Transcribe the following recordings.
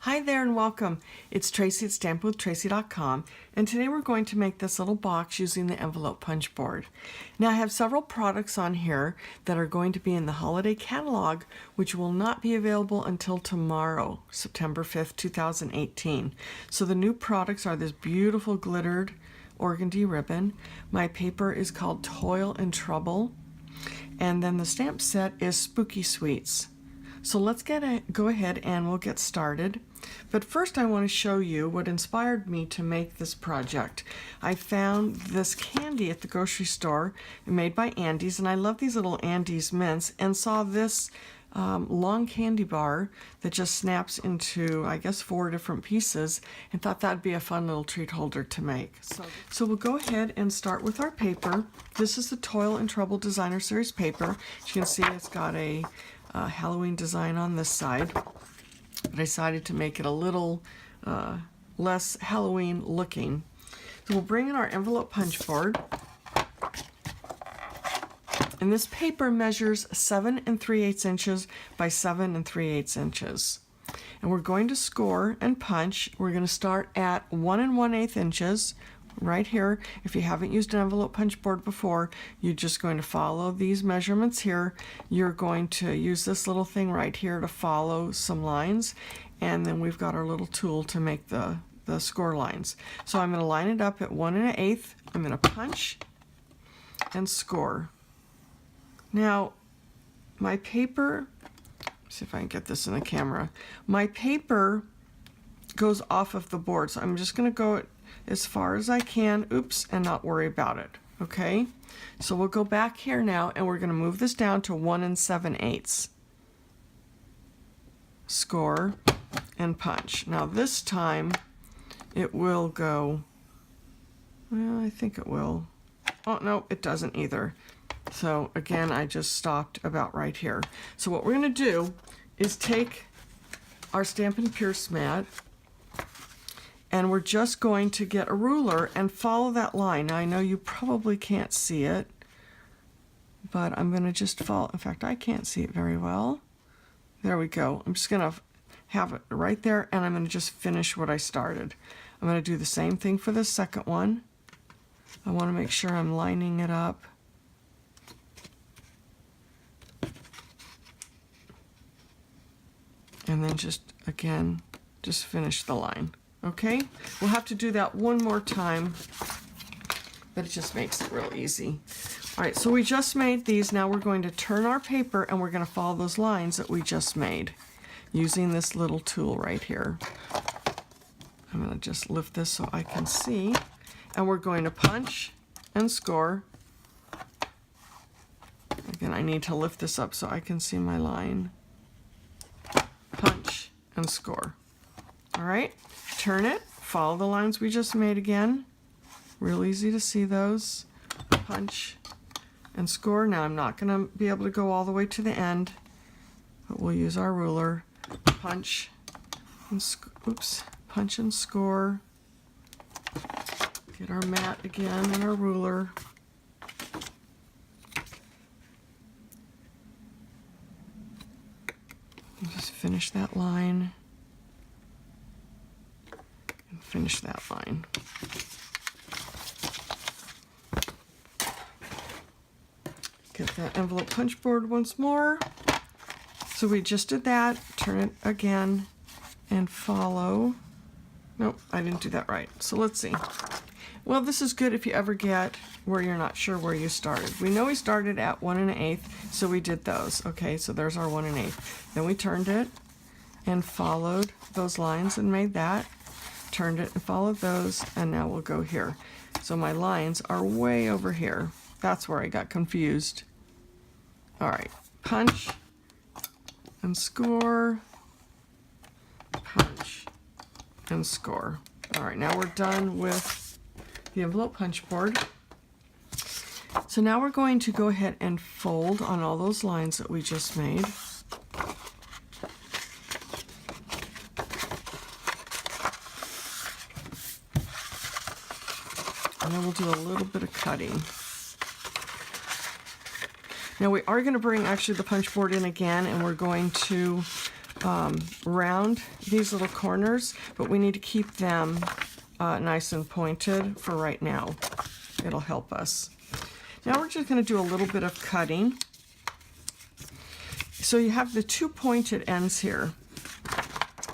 Hi there and welcome. It's Tracy at stampinwithtracy.com, and today we're going to make this little box using the envelope punch board. Now I have several products on here that are going to be in the holiday catalog, which will not be available until tomorrow, September 5th, 2018. So the new products are this beautiful glittered organdy ribbon. My paper is called Toil and and then the stamp set is Spooky Sweets. So let's go ahead and we'll get started. But first I want to show you what inspired me to make this project. I found this candy at the grocery store made by Andes, and I love these little Andes mints, and saw this long candy bar that just snaps into, I guess, 4 different pieces, and thought that'd be a fun little treat holder to make. So we'll go ahead and start with our paper. This is the Toil and Trouble Designer Series paper. As you can see, it's got a Halloween design on this side. I decided to make it a little less Halloween looking. So we'll bring in our envelope punch board. And this paper measures 7 3/8 inches by 7 3/8 inches. And we're going to score and punch. We're going to start at 1 1/8 inches right here. If you haven't used an envelope punch board before, you're just going to follow these measurements here. You're going to use this little thing right here to follow some lines, and then we've got our little tool to make the score lines. So I'm going to line it up at 1 1/8. I'm going to punch and score. Now my paper, see if I can get this in the camera, my paper goes off of the board, so I'm just going to go as far as I can, oops, and not worry about it, okay? So we'll go back here now, and we're going to move this down to 1 7/8. Score and punch. Now this time it will go, well, I think it will. Oh, no, it doesn't either. So again, I just stopped about right here. So what we're going to do is take our Stampin Pierce Mat, and we're just going to get a ruler and follow that line. Now I know you probably can't see it, but I'm going to just follow. In fact, I can't see it very well. There we go. I'm just going to have it right there, and I'm going to just finish what I started. I'm going to do the same thing for the second one. I want to make sure I'm lining it up. And then just, again, just finish the line. Okay? We'll have to do that one more time, but it just makes it real easy. All right, so we just made these. Now we're going to turn our paper, and we're going to follow those lines that we just made using this little tool right here. I'm going to just lift this so I can see. And we're going to punch and score. Again, I need to lift this up so I can see my line. Punch and score. All right, turn it, follow the lines we just made again. Real easy to see those. Punch and score. Now I'm not going to be able to go all the way to the end, but we'll use our ruler. Punch and punch and score. Get our mat again and our ruler. And just finish that line. And finish that line. Get that envelope punch board once more. So we just did that. Turn it again and follow. Nope, I didn't do that right. So let's see. Well, this is good if you ever get where you're not sure where you started. We know we started at 1 1/8, so we did those. Okay, so there's our 1 1/8. Then we turned it and followed those lines and made that. Turned it and followed those, and now we'll go here. So my lines are way over here. That's where I got confused. All right, punch and score, punch and score. All right, now we're done with the envelope punch board. So now we're going to go ahead and fold on all those lines that we just made. And then we'll do a little bit of cutting. Now we are going to bring actually the punch board in again, and we're going to round these little corners, but we need to keep them nice and pointed for right now. It'll help us. Now we're just going to do a little bit of cutting. So you have the two pointed ends here,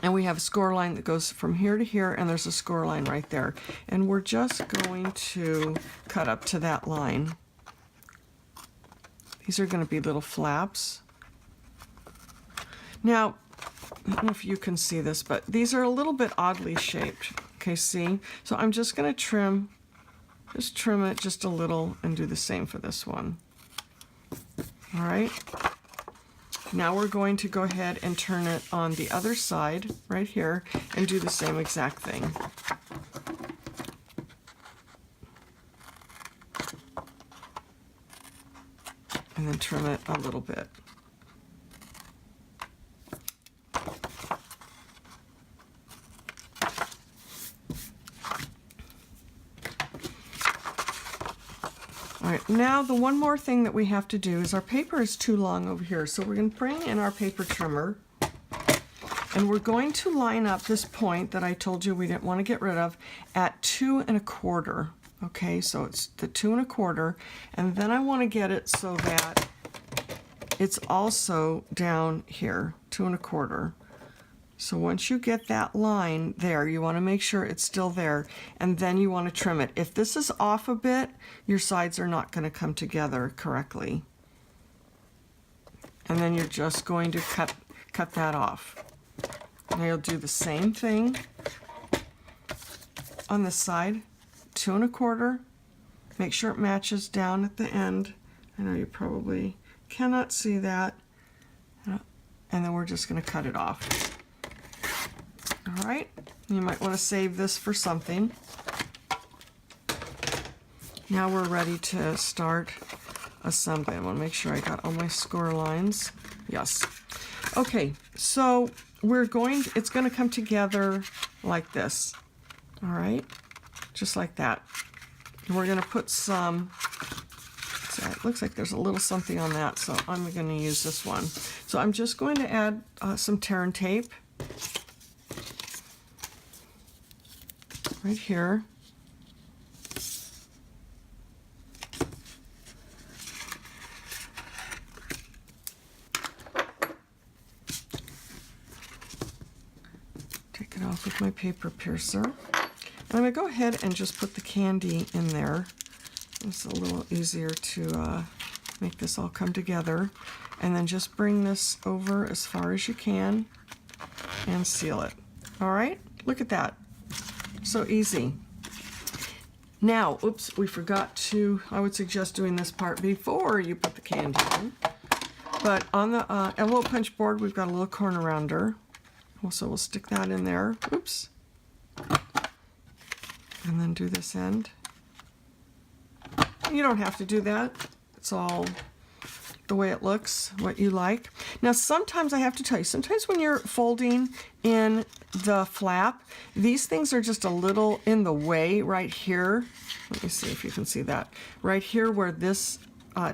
and we have a score line that goes from here to here, and there's a score line right there. And we're just going to cut up to that line. These are going to be little flaps. Now, I don't know if you can see this, but these are a little bit oddly shaped. Okay, see? So I'm just going to trim it just a little and do the same for this one. All right. Now we're going to go ahead and turn it on the other side right here and do the same exact thing. And then trim it a little bit. All right, now the one more thing that we have to do is our paper is too long over here, so we're going to bring in our paper trimmer, and we're going to line up this point that I told you we didn't want to get rid of at 2 1/4. Okay, so it's the 2 1/4, and then I want to get it so that it's also down here, 2 1/4. So once you get that line there, you want to make sure it's still there, and then you want to trim it. If this is off a bit, your sides are not going to come together correctly. And then you're just going to cut that off. Now you'll do the same thing on this side, 2 1/4. Make sure it matches down at the end. I know you probably cannot see that. And then we're just going to cut it off. All right, you might want to save this for something. Now we're ready to start assembly. I want to make sure I got all my score lines. Yes. Okay, so it's going to come together like this. All right, just like that. And we're going to put some, it looks like there's a little something on that, so I'm going to use this one. So I'm just going to add some tear and tape. Right here. Take it off with my paper piercer. And I'm going to go ahead and just put the candy in there. It's a little easier to make this all come together. And then just bring this over as far as you can and seal it. All right, look at that. So easy. Now, oops, we forgot to, I would suggest doing this part before you put the candy in. But on the envelope punch board, we've got a little corner rounder. Also, we'll stick that in there. Oops. And then do this end. You don't have to do that. It's all the way it looks, what you like. Now, sometimes I have to tell you, sometimes when you're folding in the flap, these things are just a little in the way right here. Let me see if you can see that. Right here where this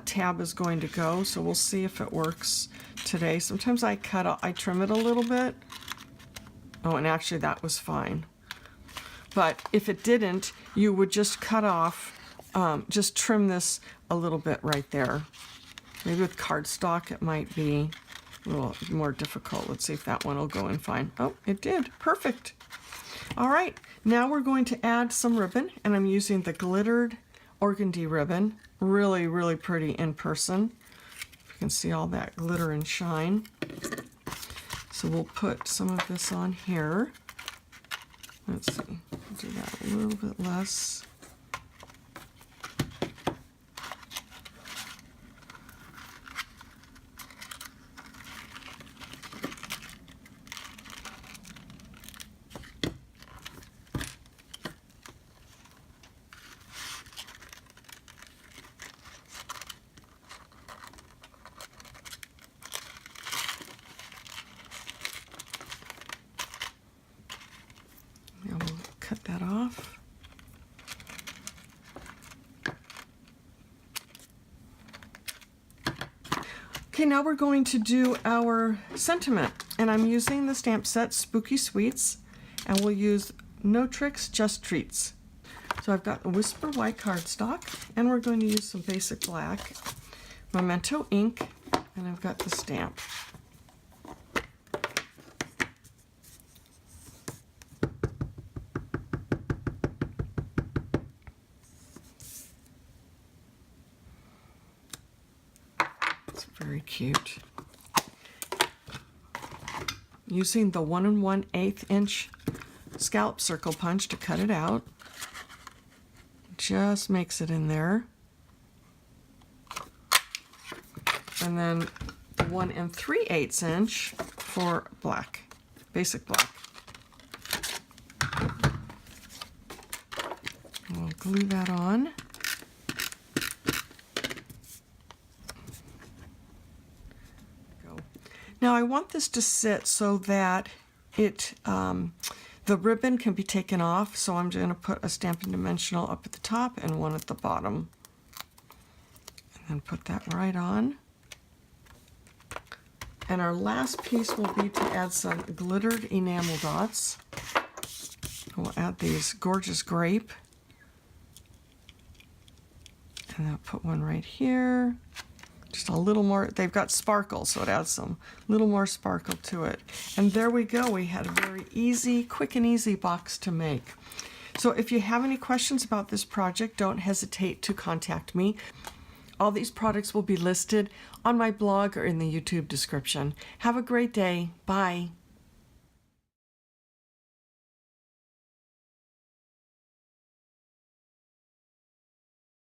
tab is going to go. So we'll see if it works today. Sometimes I trim it a little bit. Oh, and actually that was fine. But if it didn't, you would just cut off, just trim this a little bit right there. Maybe with cardstock it might be a little more difficult. Let's see if that one will go in fine. Oh, it did. Perfect. All right, now we're going to add some ribbon, and I'm using the glittered Organdy ribbon. Really, really pretty in person. You can see all that glitter and shine. So we'll put some of this on here. Let's see, we'll do that a little bit less. Now we'll cut that off. Okay, now we're going to do our sentiment, and I'm using the stamp set Spooky Sweets, and we'll use No Tricks, Just Treats. So I've got the Whisper White cardstock, and we're going to use some basic black, Memento ink, and I've got the stamp. It's very cute. Using the 1 1/8 inch scallop circle punch to cut it out. Just makes it in there. And then the 1 3/8 inch for black, basic black. We'll glue that on. Now I want this to sit so that it, the ribbon can be taken off, so I'm going to put a Stampin' Dimensional up at the top and one at the bottom. And then put that right on. And our last piece will be to add some glittered enamel dots. We'll add these gorgeous grape. And I'll put one right here. Just a little more, they've got sparkle, so it adds some little more sparkle to it. And there we go, we had a very easy, quick and easy box to make. So if you have any questions about this project, don't hesitate to contact me. All these products will be listed on my blog or in the YouTube description. Have a great day. Bye.